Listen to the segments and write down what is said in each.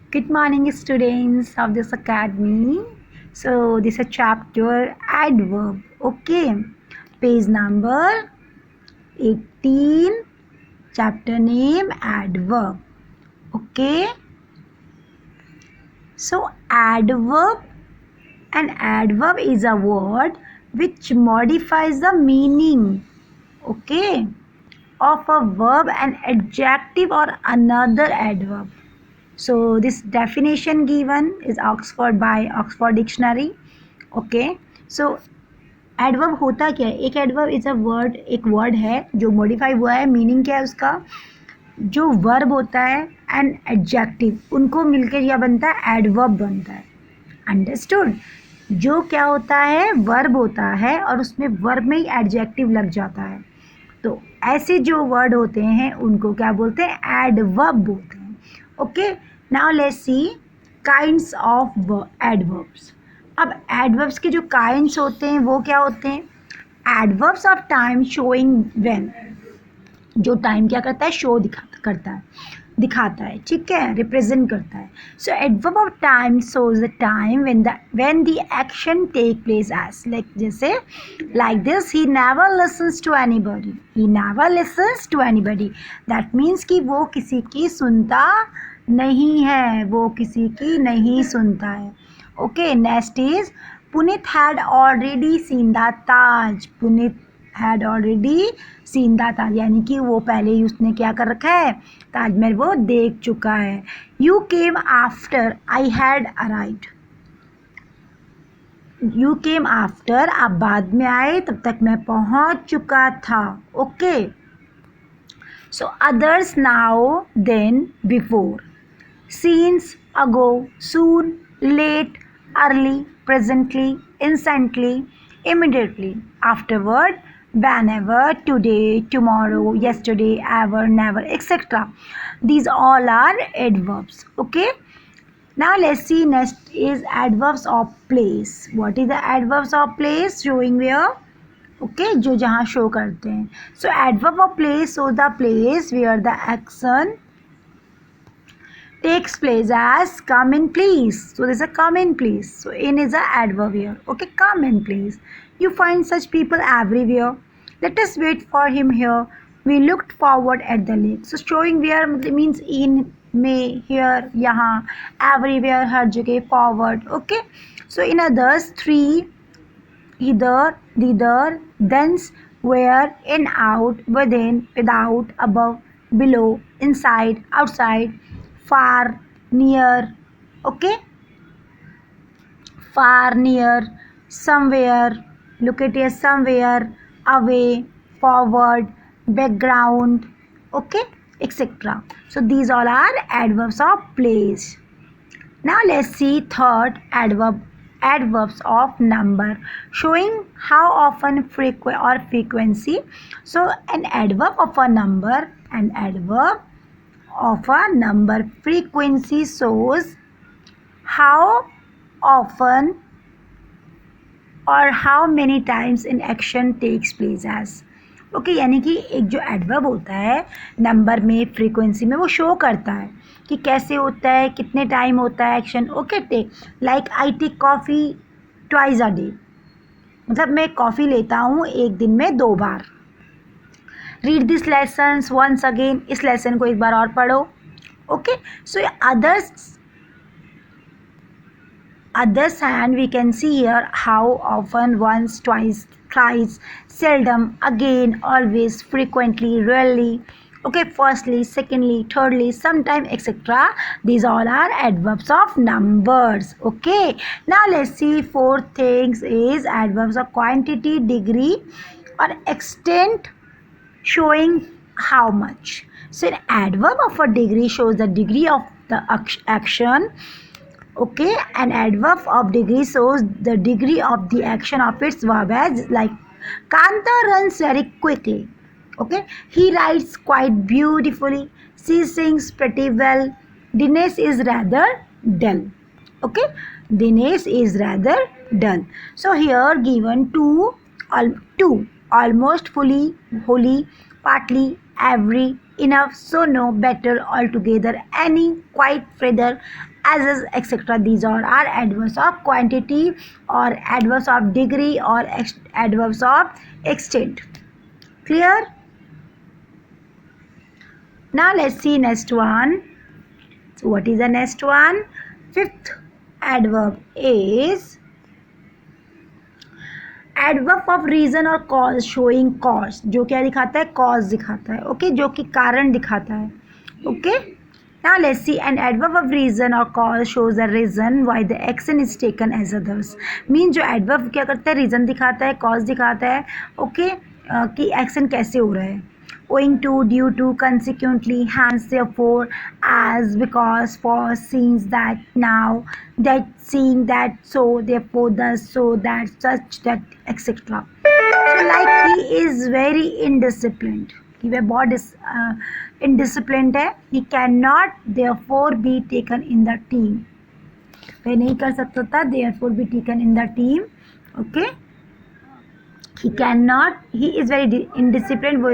Good morning, students of this academy. So, this is a chapter adverb. Okay, page number 18, chapter name adverb. Okay, so an adverb is a word which modifies the meaning. Okay, of a verb, an adjective, or another adverb. So this definition given is Oxford by Oxford Dictionary. Okay so adverb होता क्या है? एक adverb is a word, एक word है जो modify हुआ है. Meaning क्या है उसका? जो वर्ब होता है एंड एडजेक्टिव उनको मिलकर यह बनता है एडवर्ब बनता है. अंडरस्टूड? जो क्या होता है? वर्ब होता है और उसमें वर्ब में ही एडजेक्टिव लग जाता है. तो ऐसे जो वर्ड होते हैं उनको क्या बोलते हैं? एडवर्ब बोलते हैं. Okay, now let's C kinds of adverbs. अब एडवर्ब्स के जो काइंड्स होते हैं वो क्या होते हैं? Adverbs of time showing when, जो टाइम क्या करता है? शो दिखाता है, ठीक है, रिप्रेजेंट करता है. So adverb of time shows the time when the action take place as like, जैसे like this, he never listens to anybody. He never listens to anybody, that means कि वो किसी की सुनता नहीं है, वो किसी की नहीं सुनता है. Okay, next is Puneet had already seen the Taj. Puneet had already seen the Taj, यानी कि वो पहले ही उसने क्या कर रखा है? ताजमहल वो देख चुका है. You came after I had arrived. You came after, आप बाद में आए, तब तक मैं पहुंच चुका था. Okay, so others, now, then, before. Since, ago, soon, late, early, presently, instantly, immediately, afterward, whenever, today, tomorrow, yesterday, ever, never, etc. These all are adverbs. Okay, now let's see, next is adverbs of place. What is the adverbs of place? Showing where. Okay, जो जहाँ show करते हैं. So adverb of place shows the place where the action takes place, as come in please. So there's a come in please. So in is a adverb here. Okay, come in please. You find such people everywhere. Let us wait for him here. We looked forward at the lake. So showing where means in, में, here, यहाँ, everywhere, हर जगह, forward. Okay, so in others, three, either, thither, thence, where, in, out, within, without, above, below, inside, outside, far, near. Okay, far, near, somewhere, look at here, somewhere, away, forward, background. Okay, etc. So these all are adverbs of place. Now let's see third adverbs of number, showing how often, frequent or frequency. So an adverb of a number, an adverb of a number, frequency shows how often और how many times in action takes place as. Okay, यानी कि एक जो adverb होता है number में, frequency में, वो शो करता है कि कैसे होता है, कितने टाइम होता है action. Okay, take like I take coffee twice a day, मतलब मैं कॉफ़ी लेता हूँ एक दिन में 2 बार. Read this lessons once again, इस लेसन को एक बार और पढ़ो. Okay, so others hand, we can see here how often, once, twice, thrice, seldom, again, always, frequently, rarely. Okay, firstly, secondly, thirdly, sometime, etc. These all are adverbs of numbers. Okay, now let's see fourth things is adverbs of quantity, degree or extent, showing how much. So an adverb of a degree shows the degree of the action. Okay, an adverb of degree shows the degree of the action of its verb, as like Kanta runs very quickly. Okay, he writes quite beautifully. She sings pretty well. Dinesh is rather dull. Okay, Dinesh is rather dull. So here given two, almost, fully, wholly, partly, every, enough, so no, better, altogether, any, quite, further, as is, etc. These all are adverbs of quantity or adverbs of degree or adverbs of extent. Clear? Now let's see next one. So what is the next one? Fifth adverb is adverb of reason और cause showing cause, जो क्या दिखाता है? Cause दिखाता है. Okay, जो कि कारण दिखाता है. Okay, now let's see. An adverb of reason और cause shows the reason why the action is taken as others. Mean जो एडवर्ब क्या करता है? रीजन दिखाता है, कॉज दिखाता है. ओके, कि एक्शन कैसे हो रहा है. owing to, due to, consequently, hence, therefore, as, because, for, since, that, now, that, seeing, that, so, therefore, thus, so, that, such, that, etc. So like he is very indisciplined. कि वह बहुत indisciplined है. He cannot therefore be taken in the team. वह नहीं कर सकता था therefore be taken in the team. Okay. He cannot, he is very indisciplined, वो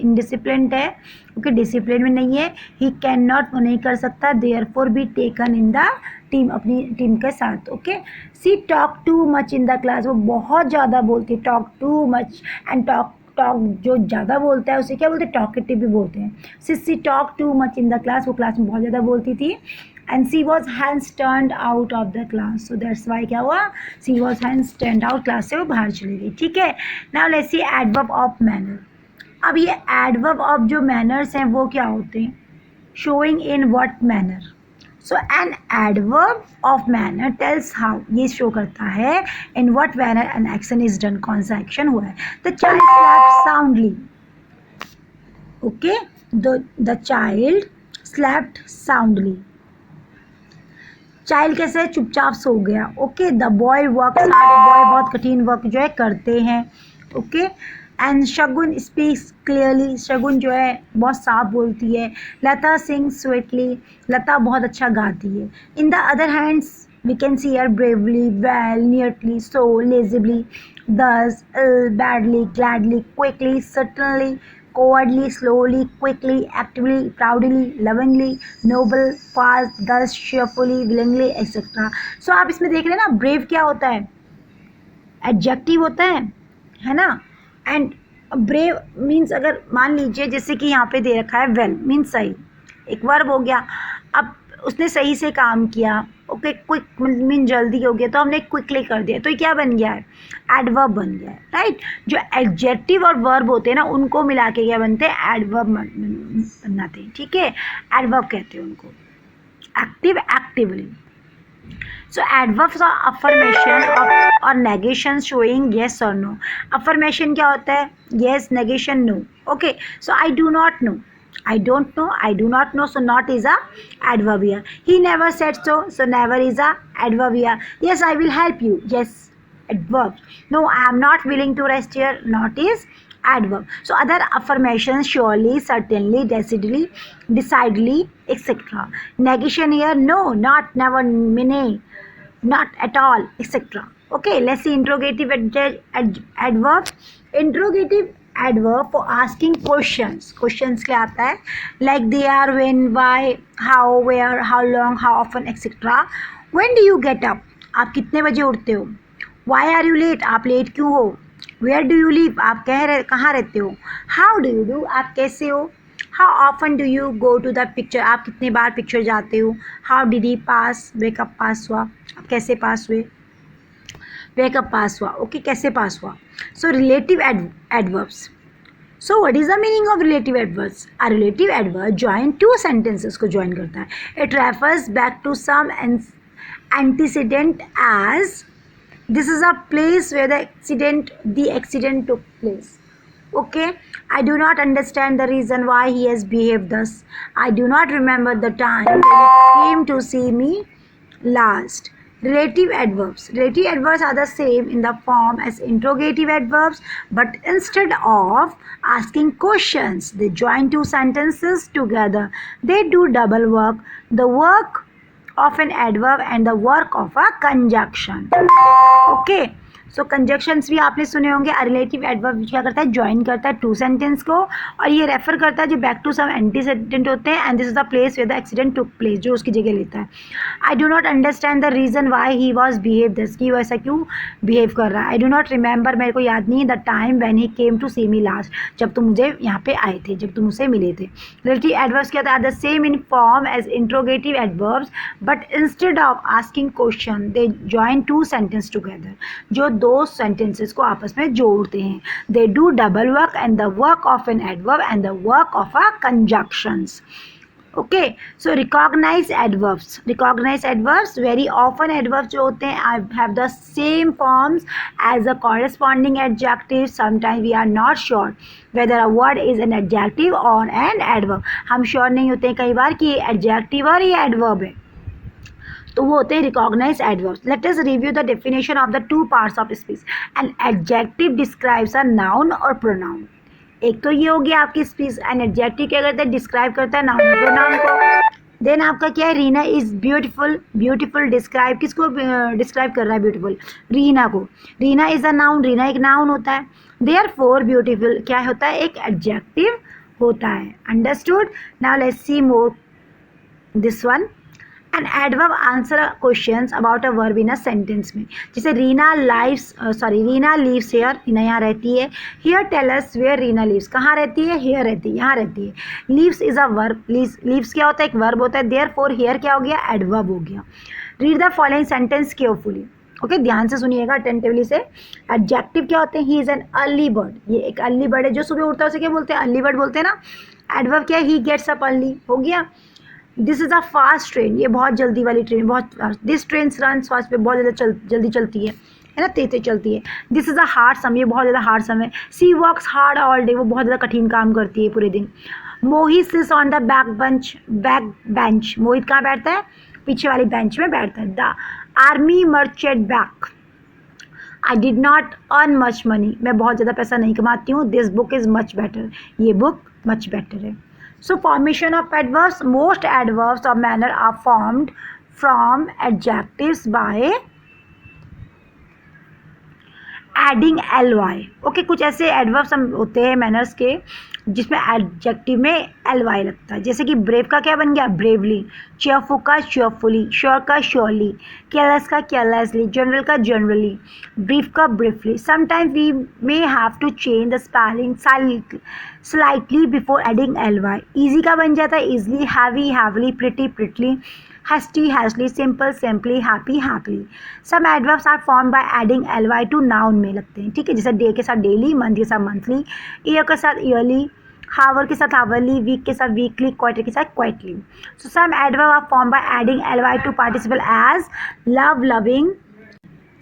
indisciplined है. Okay, discipline में नहीं है. He cannot, वो नहीं कर सकता. therefore be taken in the team, अपनी टीम के साथ. Okay, she talk too much in the class. वो बहुत ज़्यादा बोलती है. talk too much and talk जो ज़्यादा बोलता है उसे क्या बोलते हैं? टॉकेटिव भी बोलते हैं. She talk too much in the class, वो क्लास में बहुत ज़्यादा बोलती थी. And she was hands turned out of the class. So that's why क्या हुआ? She was hands turned out, class से वो बाहर चली गई. ठीक है. Now let's see adverb of manner. अब ये एडवर्ब ऑफ जो मैनर्स हैं वो क्या होते हैं? Showing in what manner. So an adverb of manner tells how, ये शो करता है in what manner an action is done, कौन सा एक्शन हुआ है. The child slept soundly. Okay, the child slept soundly. Child कैसे? चुपचाप सो गया. Okay, the boy works hard. Boy बहुत कठिन वर्क जो है करते हैं. Okay, and Shagun speaks clearly. Shagun जो है बहुत साफ बोलती है. लता सिंग्स स्वीटली. लता बहुत अच्छा गाती है. In the other hands we can see her bravely, well, nearly, so, legibly, thus, ill, badly, gladly, quickly, certainly, cowardly, slowly, quickly, actively, proudly, lovingly, noble, fast, thus, cheerfully, willingly, etc. So आप इसमें देख रहे हैं ना, brave क्या होता है? Adjective होता है ना. एंड ब्रेव मीन्स, अगर मान लीजिए जैसे कि यहाँ पे दे रखा है वेल मीन्स सही, एक वर्ब हो गया. अब उसने सही से काम किया. ओके, क्विक मीन जल्दी हो गया, तो हमने क्विकली कर दिया, तो ये क्या बन गया है? एडवर्ब बन गया है. राइट. जो एडजेक्टिव और वर्ब होते हैं ना, उनको मिला के क्या बनते हैं? एडवर्ब बनाते हैं. ठीक है, एडवर्ब कहते हैं उनको. Active, actively. So adverbs are affirmation or negation showing yes or no. Affirmation क्या होता है? Yes, negation no. Okay, so I do not know. I don't know. I do not know. So not is a adverb here. He never said so. So never is a adverb here. Yes, I will help you. Yes, adverb. No, I am not willing to rest here. Not is adverb. So other affirmations: surely, certainly, decidedly, etc. Negation here: no, not, never, nay, not at all, etc. Okay, let's see interrogative adverb. Interrogative adverb for asking questions. Questions क्या आता है? Like they are, when, why, how, where, how long, how often, etc. When do you get up? आप कितने बजे उठते हो? Why are you late? आप late क्यों हो? Where do you live? आप कहाँ रहते हो? How do you do? आप कैसे हो? How often do you go to the picture? आप कितने बार पिक्चर जाते हो? How did he pass? वे कब पास हुआ? आप कैसे पास हुए? वे कब पास हुआ? ओके, कैसे पास हुआ? So relative adverbs. So what is the meaning of relative adverbs? A relative adverb join two sentences को join करता है. It refers back to some antecedent as this is a place where the accident took place. Okay, I do not understand the reason why he has behaved thus. I do not remember the time when he came to see me last. Relative adverbs. Relative adverbs are the same in the form as interrogative adverbs, but instead of asking questions, they join two sentences together. They do double work. The work of an adverb and the work of a conjunction. Okay. So conjunctions भी आपने सुने होंगे. अ relative adverb क्या करता है, join करता है two sentence को, और ये रेफर करता है जो बैक टू सम एंटीसेडेंट होते हैं, and this is the place where the accident took place, जो उसकी जगह लेता है. I do not understand the reason why he was behave this, कि वो ऐसा क्यों बिहेव कर रहा है. आई डू नॉट रिमेंबर, मेरे को याद नहीं, the time when he came to see me last, जब तुम मुझे यहाँ पे आए थे, जब तुम मुझसे मिले थे. रिलेटिव एडवर्ब्स क्या होता है, the same in form as interrogative adverbs, but instead of asking question they join two sentence together, जो दो सेंटेंसेस को आपस में जोड़ते हैं. They do double work and the work of an adverb and the work of a conjunctions. Okay, so recognize adverbs. Recognize adverbs, very often adverbs जो होते हैं have the same forms as the corresponding adjective. Sometimes we are not sure whether a word is an adjective or an adverb. हम sure नहीं होते हैं कई बार कि ये adjective और ये adverb है, तो वो होते हैं recognize adverbs. Let us review the definition of the two parts of speech. An adjective describes a noun और प्रोनाउन. एक तो ये हो गया आपकी स्पीच. एन एडजेक्टिव क्या करता है, डिस्क्राइब करता है नाउन और प्रोनाउन को. देन आपका क्या है, Reena is beautiful. Beautiful describe किसको डिस्क्राइब कर रहा है, ब्यूटीफुल, रीना को. Reena is a noun, Reena एक नाउन होता है. देयरफॉर ब्यूटीफुल क्या होता है, एक एडजेक्टिव होता है. Understood. Now let's see more this one. An adverb answer questions about a verb in a sentence में. जैसे रीना रीना लीव्स हेयर, रीना यहाँ रहती है. Here tell us where Reena lives, कहाँ रहती है, हियर रहती है, यहाँ रहती है. Lives is a verb. Lives क्या होता है, एक वर्ब होता है. देयरफॉर हियर क्या हो गया, एडवर्ब हो गया. Read the following sentence carefully. Okay, ध्यान से सुनिएगा अटेंटिवली से. एडजेक्टिव क्या होते हैं, he is an early bird. ये एक अर्ली बर्ड है जो सुबह उठता है, उसे क्या बोलते हैं, अर्ली बर्ड बोलते हैं ना. एडवर्ब क्या है, ही गेट्स अप अर्ली, हो गया. This is a fast train, ये बहुत जल्दी वाली ट्रेन, बहुत fast. This train run fast, पे बहुत ज़्यादा जल्दी चलती है ना, तेज तेज चलती है. This is a hard sum, ये बहुत ज़्यादा हार्ड सम है. She works hard all day, वो बहुत ज़्यादा कठिन काम करती है पूरे दिन. Mohit sits on the back bench. Mohit कहाँ बैठता है, पीछे वाली बेंच में बैठता है. The army marched back. I did not earn much money, मैं बहुत ज़्यादा पैसा नहीं कमाती हूँ. This book is much better, ये बुक मच बेटर है. So formation of adverbs, most adverbs of manner are formed from adjectives by adding L Y. Okay, कुछ ऐसे एडवर्ब्स हम होते हैं मैनर्स के जिसमें एडजेक्टिव में एल वाई लगता है. जैसे कि ब्रेव का क्या बन गया, ब्रेवली. चेयरफुल का चेयरफुली. श्योर का श्योरली. केयरलेस का केयरलेसली. जनरल का जनरली. ब्रीफ का briefly. Sometimes we may have to change the spelling slightly before adding L Y. Easy का बन जाता है easily. Heavy heavily. Pretty prettily. hasty hastily. simple simply. happy happily. some adverbs are formed by adding ly to noun में लगते हैं, ठीक है. जैसे डे के साथ डेली, मंथ के साथ मंथली, ईयर के साथ ईयरली, हावर के साथ हावरली, वीक के साथ वीकली, क्वार्टर के साथ quietly. So some adverb are form by adding ly to participle as love loving.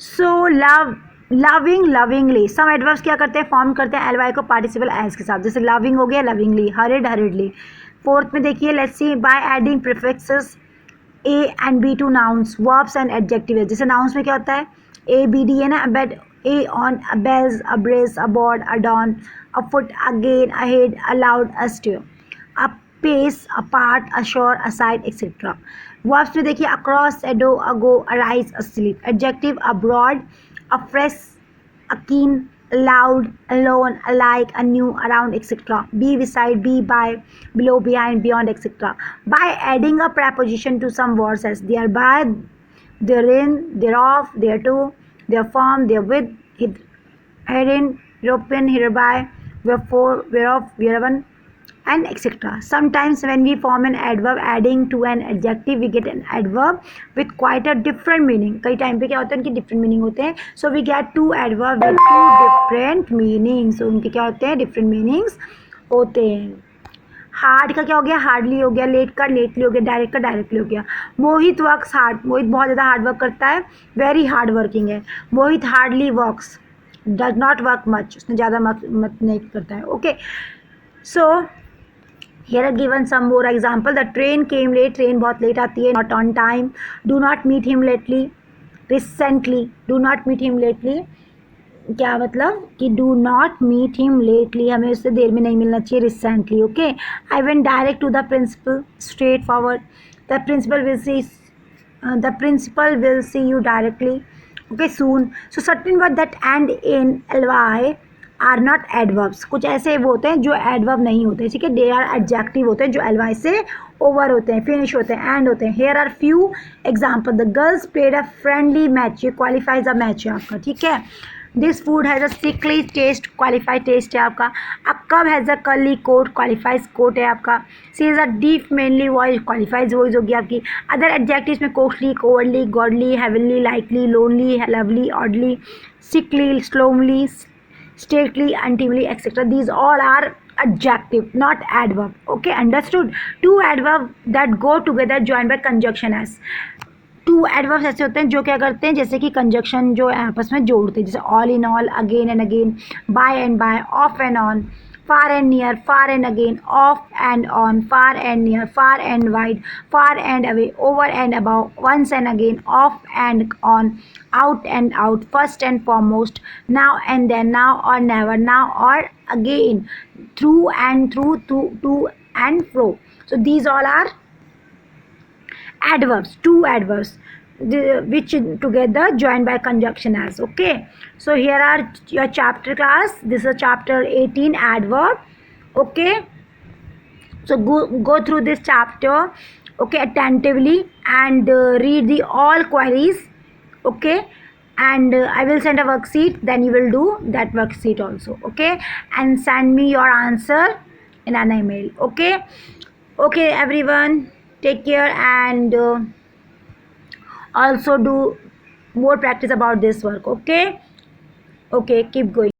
So loving lovingly. Some adverbs क्या करते हैं, फॉर्म करते हैं ly को पार्टिसिपल एज के साथ. जैसे लविंग हो गया लविंगली, हरिड हरिडली. फोर्थ में देखिए, let's see, by adding prefixes A and B to nouns, verbs and adjective. जैसे नाउन्स में क्या होता है, ए बी डी है ना. Bed, a on, a bells, a brace, aboard, adown, afoot, again, ahead, aloud, astair, apace, apart, ashore, aside, etcetera. Verbs में देखिए, across, ado, ago, arise, asleep. Adjective, a broad, a fresh, a keen, loud, alone, alike, anew, around, etc. Be beside, be by, below, behind, beyond, etc. By adding a preposition to some words as thereby, therein, thereof, thereto, therefrom, therewith, herein, hereupon, hereby, wherefore, whereof, wherever, and etc. Sometimes when we form an adverb adding to an adjective, we get an adverb with quite a different meaning. कई time पे क्या होता है, उनकी different meaning होते हैं. So we get two adverb with two different meanings. So उनके क्या होते हैं, different meanings होते हैं. हार्ड का क्या हो गया, हार्डली हो गया. लेट का लेटली हो गया. डायरेक्ट का डायरेक्टली हो गया. मोहित वर्क्स हार्ड. मोहित बहुत ज़्यादा हार्ड वर्क करता है, वेरी हार्ड वर्किंग है. Mohit hardly works, does not work much, उसने ज़्यादा मत नहीं करता है. Okay, so here are given some more example. The train came late. train बहुत late आती है. not on time. do not meet him lately. recently. do not meet him lately क्या मतलब कि do not meet him lately, हमें उससे देर में नहीं मिलना चाहिए. recently. okay, I went direct to the principal. straight forward. The principal will see you directly. Okay, soon. So certain words that end in ly are not adverbs. कुछ ऐसे वो होते हैं जो एडवर्ब नहीं होते, ठीक है. दे आर एडजेक्टिव होते हैं जो एलवाई से ओवर होते हैं, फिनिश होते हैं, एंड होते हैं. Here are few example. The girls played a friendly match. ये क्वालिफाइज अ मैच है आपका, ठीक है. This food has a sickly taste. Qualified taste है आपका. A cub has a curly coat. Qualifies coat है आपका. She is a deep manly voice. Qualifies voice होगी आपकी. अदर एडजेक्टिव्स में costly, cowardly, godly, heavenly, likely, lonely, lovely, oddly, sickly, slowly, stately, untimely, etc. These all are adjective, not adverb. Okay, understood? Two adverb that go together joined by conjunction as. Two adverbs ऐसे होते हैं जो क्या करते हैं, जैसे कि conjunction जो आपस में जोड़ते हैं, जैसे all in all, again and again, by and by, off and on, far and near, far and again, off and on, far and near, far and wide, far and away, over and above, once and again, off and on, out and out, first and foremost, now and then, now or never, now or again, through and through, to and fro. So these all are adverbs, two adverbs, which together joined by conjunction as. Okay, so here are your chapter class. This is chapter 18, adverb. Okay, so go through this chapter, okay, attentively, and read the all queries. Okay, and I will send a worksheet, then you will do that worksheet also. Okay, and send me your answer in an email. Okay, okay everyone, take care, and also do more practice about this work. Okay, okay, keep going.